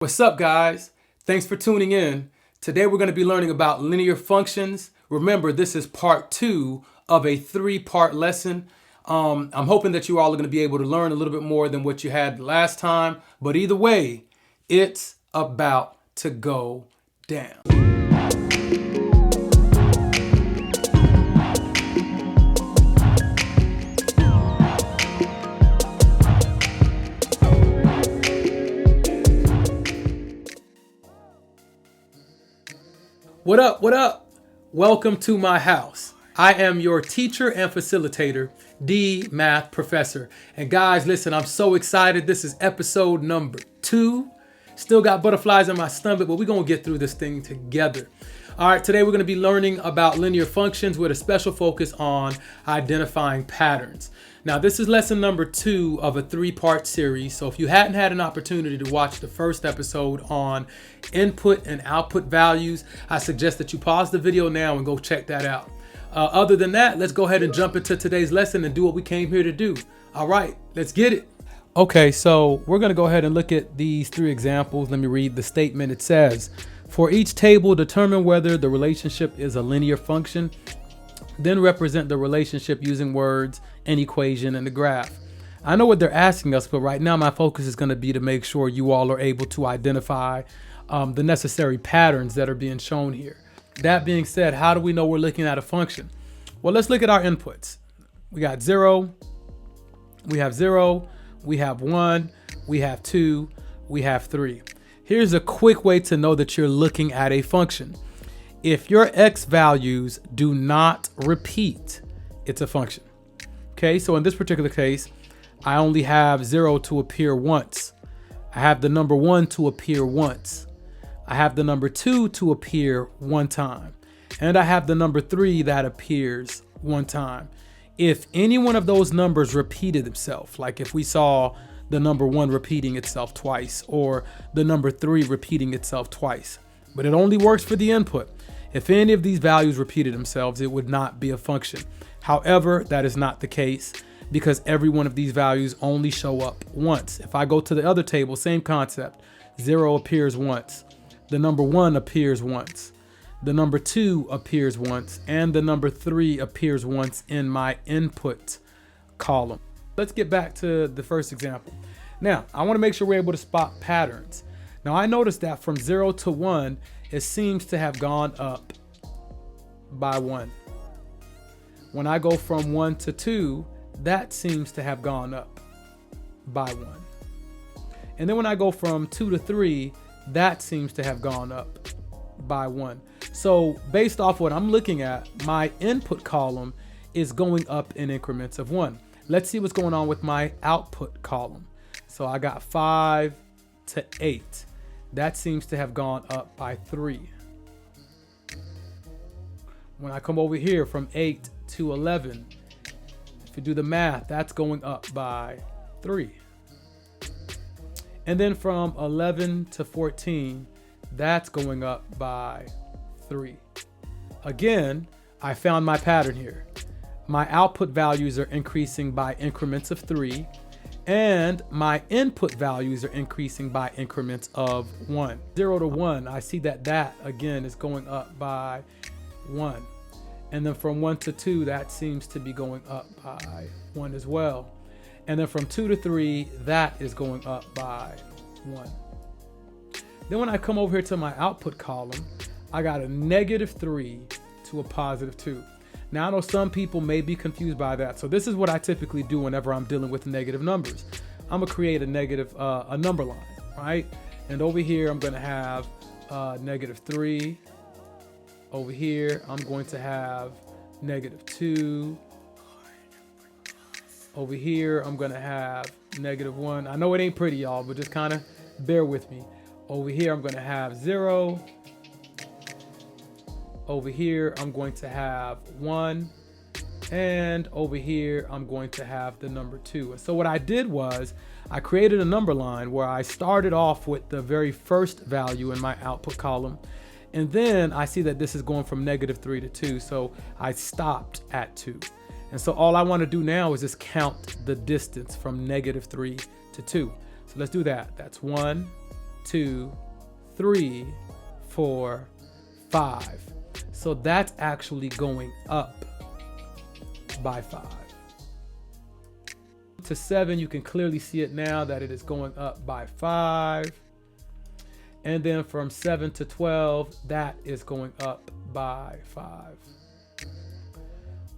What's up, guys? Thanks for tuning in. Today we're going to be learning about linear functions. Remember, this is part 2 of a 3-part lesson. I'm hoping that you all are going to be able to learn a little bit more than what you had last time. But either way, it's about to go down. What up? What up? Welcome to my house. I am your teacher and facilitator, D Math Professor. And guys, listen, I'm so excited. This is episode number 2. Still got butterflies in my stomach, but we're going to get through this thing together. All right, today we're going to be learning about linear functions with a special focus on identifying patterns. Now, this is lesson number 2 of a 3-part series. So if you hadn't had an opportunity to watch the first episode on input and output values, I suggest that you pause the video now and go check that out. Other than that, let's go ahead and jump into today's lesson and do what we came here to do. All right, let's get it. Okay, so we're going to go ahead and look at these 3 examples. Let me read the statement. It says, for each table, determine whether the relationship is a linear function. Then represent the relationship using words, an equation, and a graph. I know what they're asking us, but right now my focus is going to be to make sure you all are able to identify the necessary patterns that are being shown here. That being said, how do we know we're looking at a function? Well, let's look at our inputs. We got 0, we have 0, we have 1, we have 2, we have 3. Here's a quick way to know that you're looking at a function. If your x values do not repeat, it's a function. Okay, so in this particular case, I only have 0 to appear once. I have the number 1 to appear once. I have the number 2 to appear one time. And I have the number 3 that appears one time. If any one of those numbers repeated itself, like if we saw the number 1 repeating itself twice or the number 3 repeating itself twice, but it only works for the input. If any of these values repeated themselves, it would not be a function. However, that is not the case because every one of these values only show up once. If I go to the other table, same concept. 0 appears once. The number 1 appears once. The number 2 appears once. And the number 3 appears once in my input column. Let's get back to the first example. Now, I want to make sure we're able to spot patterns. Now, I noticed that from 0 to 1, it seems to have gone up by 1. When I go from 1 to 2, that seems to have gone up by 1. And then when I go from 2 to 3, that seems to have gone up by 1. So based off what I'm looking at, my input column is going up in increments of 1. Let's see what's going on with my output column. So I got 5 to 8. That seems to have gone up by 3. When I come over here from 8 to 11, if you do the math, that's going up by 3. And then from 11 to 14, that's going up by 3. Again, I found my pattern here. My output values are increasing by increments of 3. And my input values are increasing by increments of 1. 0 to 1, I see that again is going up by 1. And then from 1 to 2, that seems to be going up by 1 as well. And then from 2 to 3, that is going up by 1. Then when I come over here to my output column, I got a negative 3 to a positive 2. Now, I know some people may be confused by that. So this is what I typically do whenever I'm dealing with negative numbers. I'm gonna create a number line, right? And over here, I'm gonna have negative 3. Over here, I'm going to have negative 2. Over here, I'm gonna have negative 1. I know it ain't pretty, y'all, but just kind of bear with me. Over here, I'm gonna have 0. Over here, I'm going to have 1. And over here, I'm going to have the number 2. And so what I did was I created a number line where I started off with the very first value in my output column. And then I see that this is going from negative 3 to 2. So I stopped at 2. And so all I want to do now is just count the distance from negative 3 to 2. So let's do that. That's 1, 2, 3, 4, 5. So that's actually going up by 5. To 7, you can clearly see it now that it is going up by 5. And then from 7 to 12, that is going up by 5.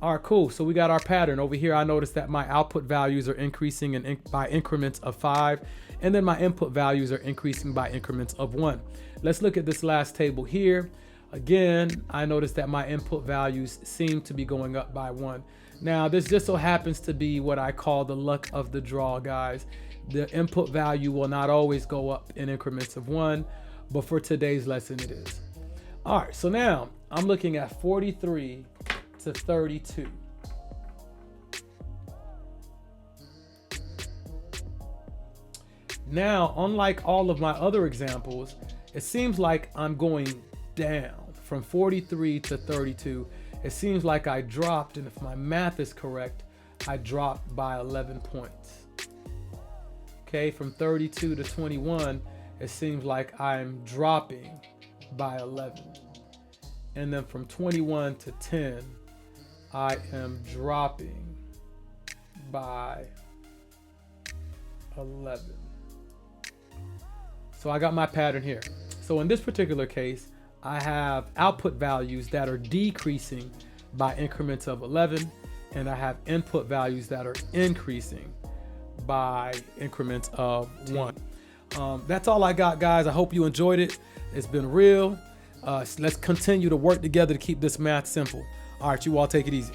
All right, cool. So we got our pattern over here. I noticed that my output values are increasing by increments of 5, and then my input values are increasing by increments of 1. Let's look at this last table here. Again, I noticed that my input values seem to be going up by 1. Now, this just so happens to be what I call the luck of the draw, guys. The input value will not always go up in increments of 1, but for today's lesson, it is. All right, so now I'm looking at 43 to 32. Now, unlike all of my other examples, it seems like I'm going down from 43 to 32. It seems like I dropped, and if my math is correct, I dropped by 11 points. Okay, from 32 to 21, it seems like I'm dropping by 11. And then from 21 to 10, I am dropping by 11. So I got my pattern here. So in this particular case, I have output values that are decreasing by increments of 11, and I have input values that are increasing by increments of 1. That's all I got, guys. I hope you enjoyed it. It's been real. Let's continue to work together to keep this math simple. All right, you all take it easy.